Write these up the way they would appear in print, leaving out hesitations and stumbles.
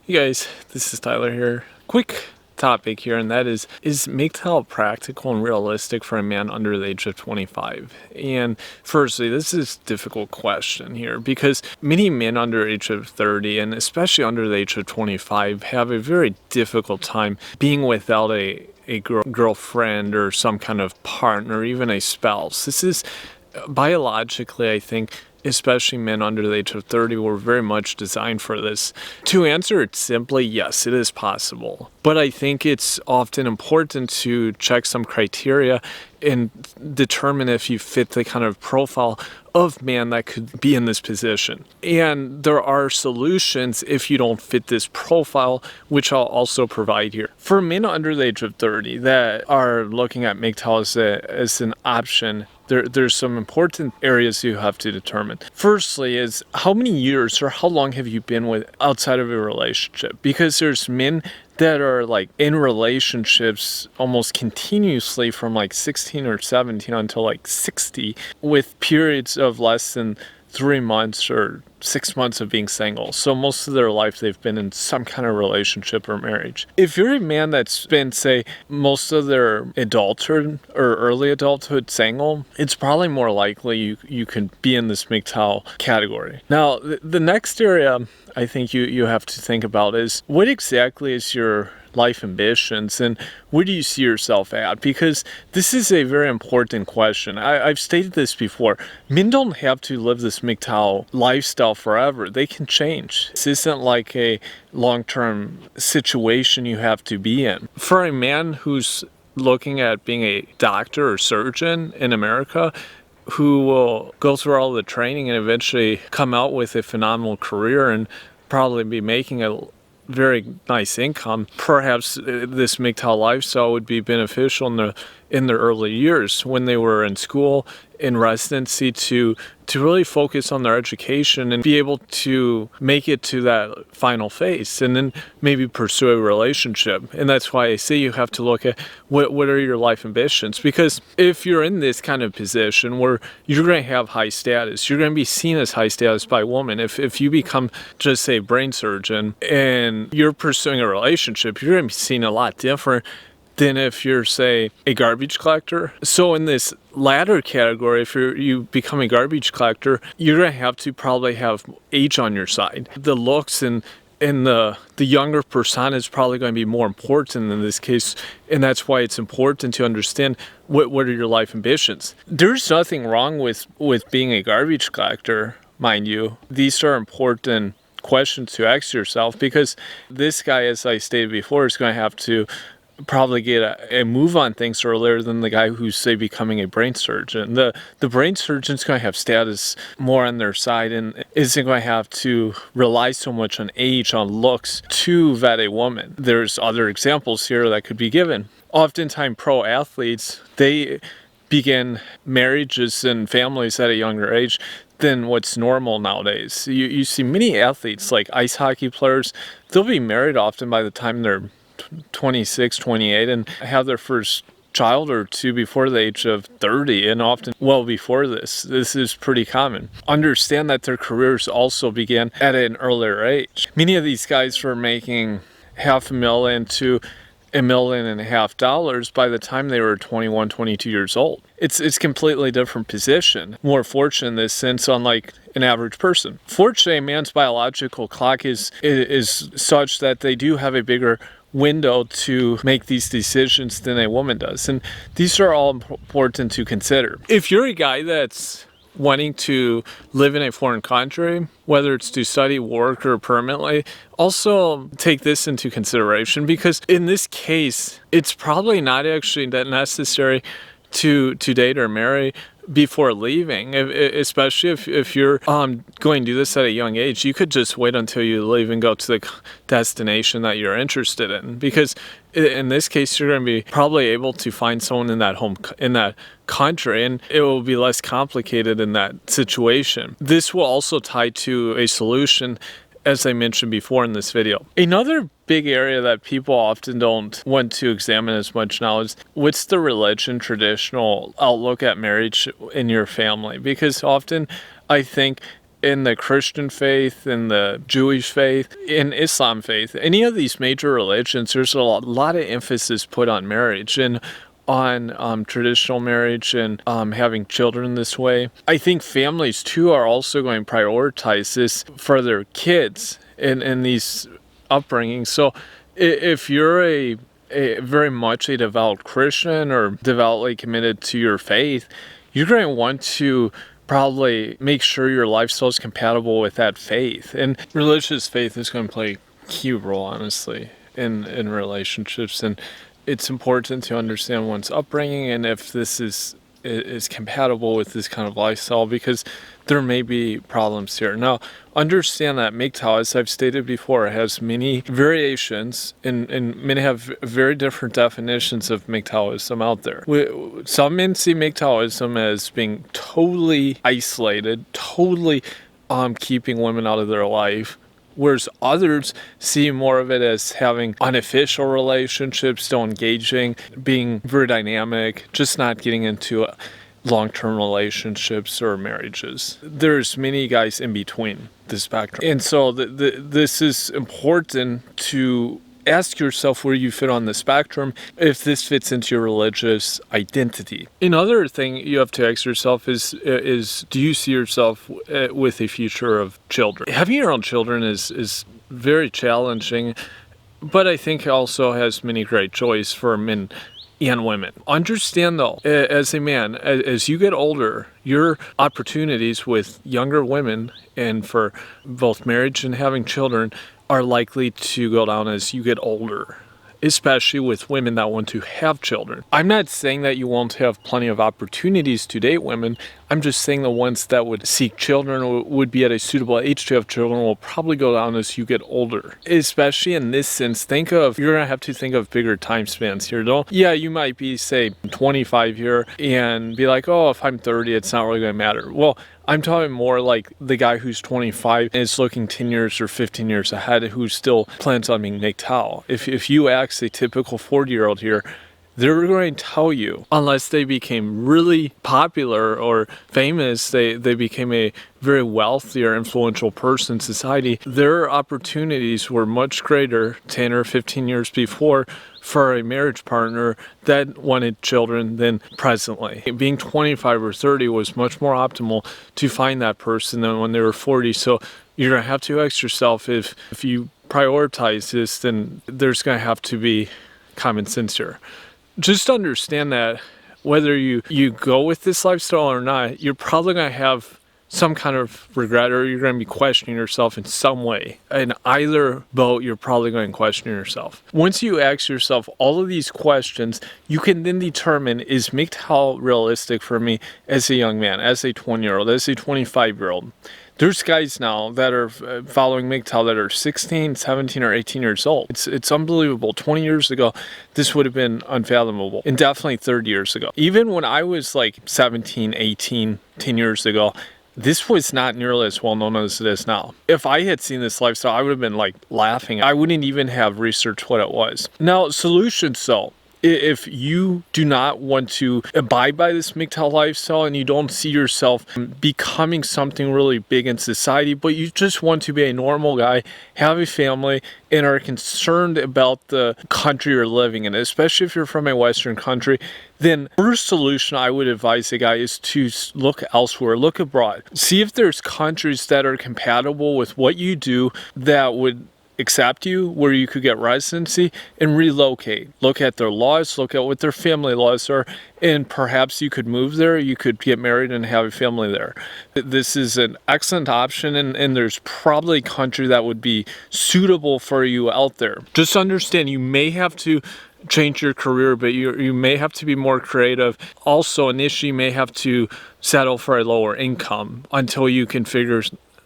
Hey guys, this is Tyler here. Quick topic here, and that is MGTOW practical and realistic for a man under the age of 25? And firstly, this is a difficult question here because many men under the age of 30 and especially under the age of 25 have a very difficult time being without a girlfriend or some kind of partner, even a spouse. This is biologically, I think, especially men under the age of 30, were very much designed for this. To answer it simply, yes, it is possible. But I think it's often important to check some criteria and determine if you fit the kind of profile of man that could be in this position. And there are solutions if you don't fit this profile, which I'll also provide here. For men under the age of 30 that are looking at MGTOW as an option, there's some important areas you have to determine. Firstly is how many years or how long have you been with outside of a relationship? Because there's men that are like in relationships almost continuously from like 16 or 17 until like 60 with periods of less than 3 months or 6 months of being single. So most of their life they've been in some kind of relationship or marriage. If you're a man that's been, say, most of their adulthood or early adulthood single, it's probably more likely you can be in this MGTOW category. Now, the next area I think you have to think about is what exactly is your life ambitions and where do you see yourself at? Because this is a very important question. I've stated this before. Men don't have to live this MGTOW lifestyle forever. They can change. This isn't like a long-term situation you have to be in. For a man who's looking at being a doctor or surgeon in America, who will go through all the training and eventually come out with a phenomenal career and probably be making a very nice income, perhaps this MGTOW lifestyle would be beneficial in their early years when they were in school, in residency, to really focus on their education and be able to make it to that final phase and then maybe pursue a relationship. And that's why I say you have to look at what are your life ambitions, because if you're in this kind of position where you're going to have high status, you're going to be seen as high status by women. If you become just say a brain surgeon and you're pursuing a relationship, you're going to be seen a lot different than if you're, say, a garbage collector. So in this latter category, if you become a garbage collector, you're going to have to probably have age on your side. The looks and the younger persona is probably going to be more important in this case, and that's why it's important to understand what are your life ambitions. There's nothing wrong with being a garbage collector, mind you. These are important questions to ask yourself, because this guy, as I stated before, is going to have to probably get a move on things earlier than the guy who's, say, becoming a brain surgeon. The brain surgeon's going to have status more on their side and isn't going to have to rely so much on age, on looks to vet a woman. There's other examples here that could be given. Oftentimes pro athletes, they begin marriages and families at a younger age than what's normal nowadays. You see many athletes, like ice hockey players, they'll be married often by the time they're 26, 28, and have their first child or two before the age of 30, and often well before this. This is pretty common. Understand that their careers also began at an earlier age. Many of these guys were making $500,000 to $1.5 million by the time they were 21, 22 years old. It's completely different position. More fortunate in this sense, unlike an average person. Fortunately, a man's biological clock is such that they do have a bigger window to make these decisions than a woman does. And these are all important to consider. If you're a guy that's wanting to live in a foreign country, whether it's to study, work, or permanently, also take this into consideration, because in this case, it's probably not actually that necessary to date or marry before leaving, especially if you're going to do this at a young age. You could just wait until you leave and go to the destination that you're interested in, because in this case you're going to be probably able to find someone in that country, and it will be less complicated in that situation. This will also tie to a solution, as I mentioned before in this video. Another big area that people often don't want to examine as much now is what's the religion, traditional outlook at marriage in your family. Because often I think in the Christian faith, in the Jewish faith, in Islam faith, any of these major religions, there's a lot of emphasis put on marriage and on traditional marriage and having children this way. I think families too are also going to prioritize this for their kids in these upbringings. So if you're a very much a devout Christian or devoutly committed to your faith, you're going to want to probably make sure your lifestyle is compatible with that faith. And religious faith is going to play a key role, honestly, in relationships. And it's important to understand one's upbringing and if this is compatible with this kind of lifestyle, because there may be problems here. Now, understand that MGTOW, as I've stated before, has many variations and many have very different definitions of MGTOWism out there. Some men see MGTOWism as being totally isolated, totally keeping women out of their life, whereas others see more of it as having unofficial relationships, still engaging, being very dynamic, just not getting into long-term relationships or marriages. There's many guys in between the spectrum. And so this is important to ask yourself where you fit on the spectrum, if this fits into your religious identity. Another thing you have to ask yourself is do you see yourself with a future of children? Having your own children is very challenging, but I think also has many great joys for men and women. Understand though, as a man, as you get older, your opportunities with younger women and for both marriage and having children are likely to go down as you get older, especially with women that want to have children. I'm not saying that you won't have plenty of opportunities to date women. I'm just saying the ones that would seek children or would be at a suitable age to have children will probably go down as you get older. Especially in this sense, you're gonna have to think of bigger time spans here. You might be, say, 25 here and be like, oh, if I'm 30, it's not really gonna matter. Well, I'm talking more like the guy who's 25 and is looking 10 years or 15 years ahead, who still plans on being MGTOW. If you ask a typical 40-year-old here, they're going to tell you, unless they became really popular or famous, they became a very wealthy or influential person in society, their opportunities were much greater 10 or 15 years before for a marriage partner that wanted children than presently. Being 25 or 30 was much more optimal to find that person than when they were 40. So you're going to have to ask yourself, if you prioritize this, then there's going to have to be common sense here. Just understand that whether you go with this lifestyle or not, you're probably going to have some kind of regret, or you're going to be questioning yourself in some way. In either boat, you're probably going to question yourself. Once you ask yourself all of these questions, you can then determine, is MGTOW realistic for me as a young man, as a 20-year-old, as a 25-year-old? There's guys now that are following MGTOW that are 16, 17, or 18 years old. It's unbelievable. 20 years ago, this would have been unfathomable. And definitely 30 years ago. Even when I was like 17, 18, 10 years ago, this was not nearly as well known as it is now. If I had seen this lifestyle, I would have been like laughing. I wouldn't even have researched what it was. Now, solutions though. If you do not want to abide by this MGTOW lifestyle and you don't see yourself becoming something really big in society, but you just want to be a normal guy, have a family, and are concerned about the country you're living in, especially if you're from a Western country, then first solution I would advise a guy is to look elsewhere, look abroad. See if there's countries that are compatible with what you do that would accept you, where you could get residency, and relocate. Look at their laws, look at what their family laws are, and perhaps you could move there, you could get married and have a family there. This is an excellent option, and there's probably a country that would be suitable for you out there. Just understand, you may have to change your career, but you may have to be more creative. Also, initially, you may have to settle for a lower income until you can figure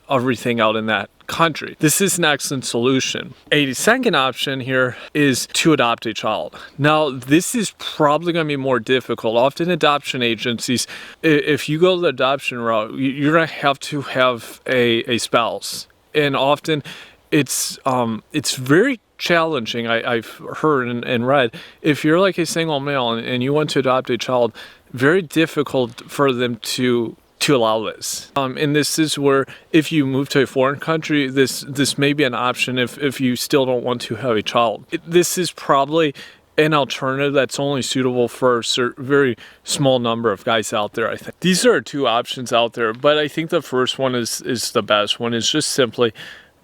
everything out in that country. This is an excellent solution. A second option here is to adopt a child. Now, this is probably going to be more difficult. Often adoption agencies, if you go the adoption route, you're going to have a spouse. And often it's very challenging, I've heard and read. If you're like a single male and you want to adopt a child, very difficult for them to to allow this. And this is where if you move to a foreign country, this may be an option if you still don't want to have a child. This is probably an alternative that's only suitable for a very small number of guys out there, I think. These are two options out there, but I think the first one is the best one. It's just simply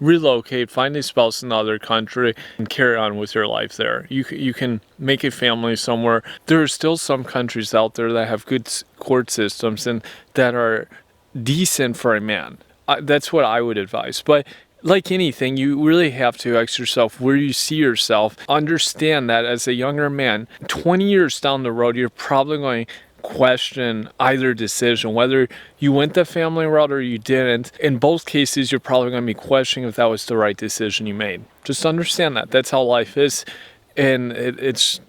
relocate, find a spouse in another country, and carry on with your life there. You can make a family somewhere. There are still some countries out there that have good court systems and that are decent for a man. That's what I would advise. But like anything, you really have to ask yourself where you see yourself. Understand that as a younger man, 20 years down the road, you're probably going to question either decision, whether you went the family route or you didn't. In both cases, you're probably going to be questioning if that was the right decision you made. Just understand that. That's how life is, and it's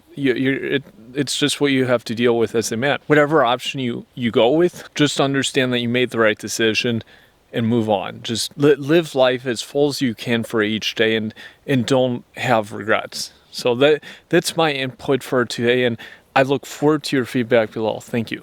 just what you have to deal with as a man. Whatever option you go with, just understand that you made the right decision and move on. Just live life as full as you can for each day, and don't have regrets. So that's my input for today, and I look forward to your feedback below. Thank you.